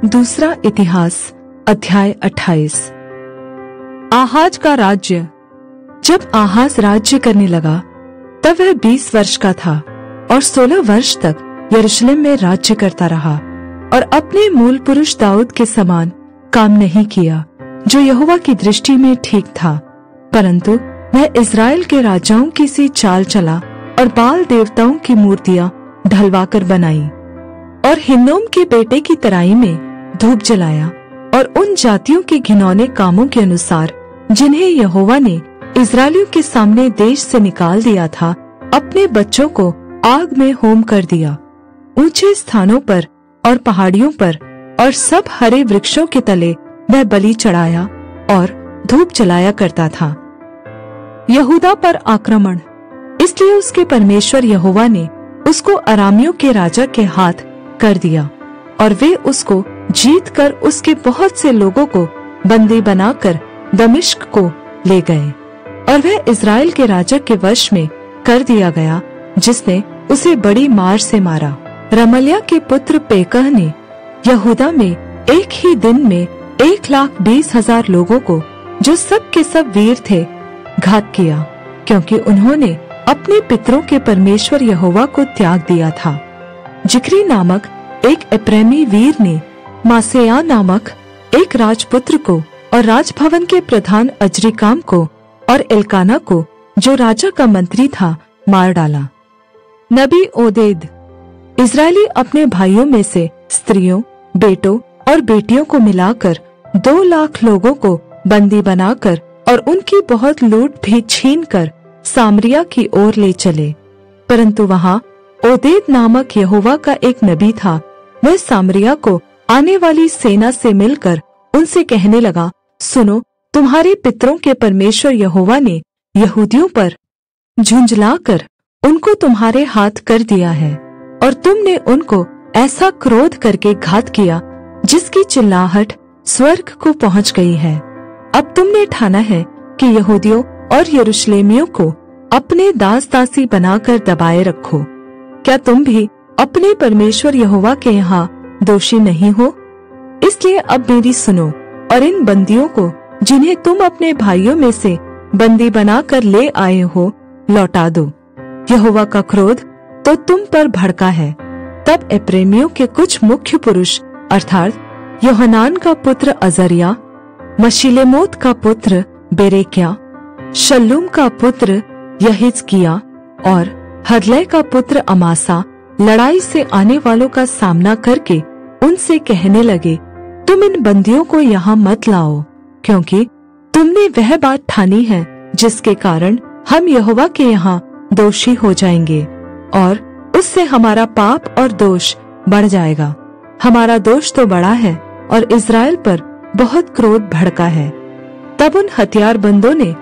दूसरा इतिहास अध्याय 28। आहाज का राज्य। जब आहाज राज्य करने लगा तब वह 20 वर्ष का था और 16 वर्ष तक यरूशलेम में राज्य करता रहा और अपने मूल पुरुष दाऊद के समान काम नहीं किया, जो यहोवा की दृष्टि में ठीक था, परंतु वह इस्राएल के राजाओं की सी चाल चला और बाल देवताओं की मूर्तियां ढलवाकर बनाई और हिन्नोम के बेटे की तराई में धूप जलाया और उन जातियों के घिनौने कामों के अनुसार जिन्हें यहोवा ने इस्राएलियों के सामने देश से निकाल दिया था, अपने बच्चों को आग में होम कर दिया। ऊंचे स्थानों पर और पहाड़ियों पर और सब हरे वृक्षों के तले वह बलि चढ़ाया और धूप जलाया करता था। यहूदा पर आक्रमण। इसलिए उसके परमेश्वर यहोवा ने उसको अरामियों के राजा के हाथ कर दिया और वे उसको जीत कर उसके बहुत से लोगों को बंदी बनाकर दमिश्क को ले गए और वह इस्राएल के राजा के वश में कर दिया गया, जिसने उसे बड़ी मार से मारा। रमल्याह के पुत्र पेकह ने यहूदा में एक ही दिन में 1,20,000 लोगों को, जो सब के सब वीर थे, घात किया, क्योंकि उन्होंने अपने पितरों के परमेश्वर यहोवा को त्याग दिया था। जिक्री नामक एक एप्रैमी वीर ने मासेया नामक एक राजपुत्र को और राजभवन के प्रधान अजरिकाम को और एल्काना को, जो राजा का मंत्री था, मार डाला। नबी ओदेद। इस्राएली अपने भाइयों में से स्त्रियों, बेटों और बेटियों को मिलाकर 2 लाख लोगों को बंदी बनाकर और उनकी बहुत लूट भी छीन कर सामरिया की ओर ले चले। परंतु वहां ओदेद नामक यहोवा का एक नबी था। वह सामरिया को आने वाली सेना से मिलकर उनसे कहने लगा, सुनो, तुम्हारे पितरों के परमेश्वर यहोवा ने यहूदियों पर झुंझलाकर उनको तुम्हारे हाथ कर दिया है और तुमने उनको ऐसा क्रोध करके घात किया जिसकी चिल्लाहट स्वर्ग को पहुंच गई है। अब तुमने ठाना है कि यहूदियों और यरूशलेमियों को अपने दास दासी बनाकर दबाए रखो। क्या तुम भी अपने परमेश्वर यहोवा के यहाँ दोषी नहीं हो? इसलिए अब मेरी सुनो और इन बंदियों को, जिन्हें तुम अपने भाइयों में से बंदी बनाकर ले आए हो, लौटा दो। यहोवा का क्रोध तो तुम पर भड़का है। तब एप्रैमियों के कुछ मुख्य पुरुष अर्थात योहनान का पुत्र अजरिया, मशीलेमोत का पुत्र बेरेक्या, शल्लूम का पुत्र यहिजकिया और हदलै का पुत्र अमासा लड़ाई से आने वालों का सामना करके उनसे कहने लगे, तुम इन बंदियों को यहाँ मत लाओ, क्योंकि तुमने वह बात ठानी है जिसके कारण हम यहोवा के यहाँ दोषी हो जाएंगे और उससे हमारा पाप और दोष बढ़ जाएगा। हमारा दोष तो बड़ा है और इस्राएल पर बहुत क्रोध भड़का है। तब उन हथियारबंदों ने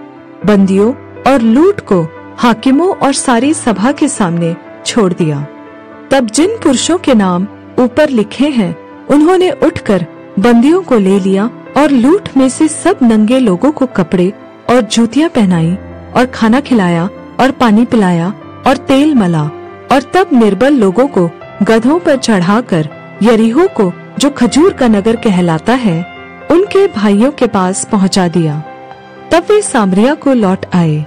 बंदियों और लूट को हाकिमों और सारी सभा के सामने छोड़ दिया। तब जिन पुरुषों के नाम ऊपर लिखे हैं, उन्होंने उठकर बंदियों को ले लिया और लूट में से सब नंगे लोगों को कपड़े और जूतियां पहनाई और खाना खिलाया और पानी पिलाया और तेल मला और तब निर्बल लोगों को गधों पर चढ़ाकर यरीहो को, जो खजूर का नगर कहलाता है, उनके भाइयों के पास पहुंचा दिया। तब वे सामरिया को लौट आए।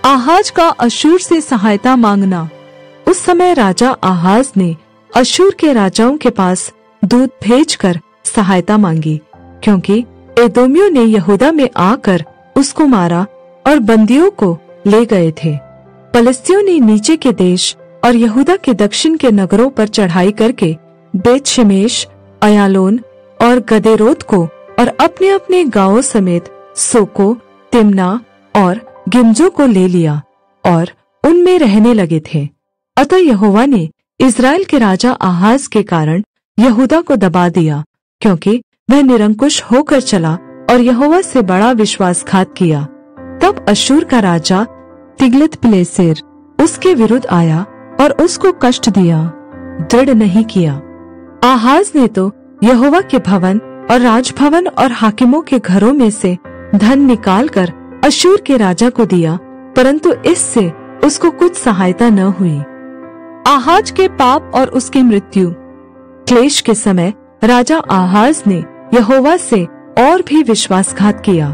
आहाज का अश्शूर से सहायता मांगना। उस समय राजा आहाज ने अश्शूर के राजाओं के पास दूत भेजकर सहायता मांगी, क्योंकि एदोमियों ने यहूदा में आकर उसको मारा और बंदियों को ले गए थे। पलिस्तियों ने नीचे के देश और यहूदा के दक्षिण के नगरों पर चढ़ाई करके बेत शेमेश, अयालोन और गदेरोत को और अपने अपने गांवों समेत सोको, तिम्ना और गिमजो को ले लिया और उनमें रहने लगे थे। अतः यहोवा ने इस्राएल के राजा आहाज के कारण यहूदा को दबा दिया, क्योंकि वह निरंकुश होकर चला और यहोवा से बड़ा विश्वासघात किया। तब अश्शूर का राजा तिग्लत-पिलेसेर उसके विरुद्ध आया और उसको कष्ट दिया, दृढ़ नहीं किया। आहाज ने तो यहोवा के भवन और राजभवन और हाकिमों के घरों में से धन निकालकर अश्शूर के राजा को दिया, परंतु इससे उसको कुछ सहायता न हुई। आहाज के पाप और उसकी मृत्यु। क्लेश के समय राजा आहाज ने यहोवा से और भी विश्वासघात किया।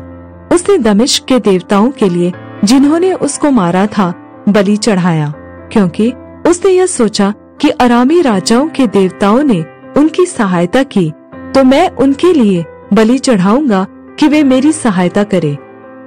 उसने दमिश्क के देवताओं के लिए, जिन्होंने उसको मारा था, बलि चढ़ाया, क्योंकि उसने यह सोचा कि अरामी राजाओं के देवताओं ने उनकी सहायता की, तो मैं उनके लिए बलि चढ़ाऊंगा कि वे मेरी सहायता करें।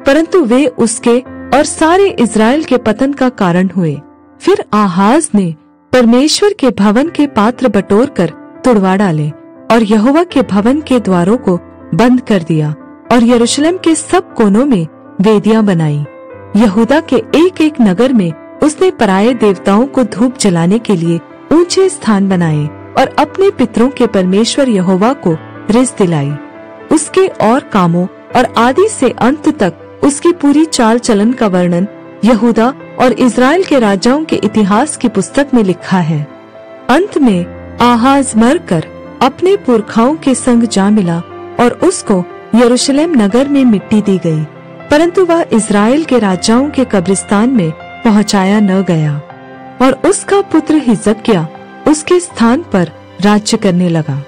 परंतु वे उसके और सारे इज़राइल के पतन का कारण हुए। फिर आहाज ने परमेश्वर के भवन के पात्र बटोरकर तुड़वा डाले और यहोवा के भवन के द्वारों को बंद कर दिया और यरूशलेम के सब कोनों में वेदियां बनाई। यहूदा के एक एक नगर में उसने पराये देवताओं को धूप जलाने के लिए ऊंचे स्थान बनाए और अपने पितरों के परमेश्वर यहोवा को रिस दिलाई। उसके और कामों और आदि से अंत तक उसकी पूरी चाल चलन का वर्णन यहूदा और इज़राइल के राजाओं के इतिहास की पुस्तक में लिखा है। अंत में आहाज मरकर अपने पुरखाओं के संग जा मिला और उसको यरूशलेम नगर में मिट्टी दी गई, परंतु वह इज़राइल के राजाओं के कब्रिस्तान में पहुंचाया न गया और उसका पुत्र हिजकिय्याह उसके स्थान पर राज्य करने लगा।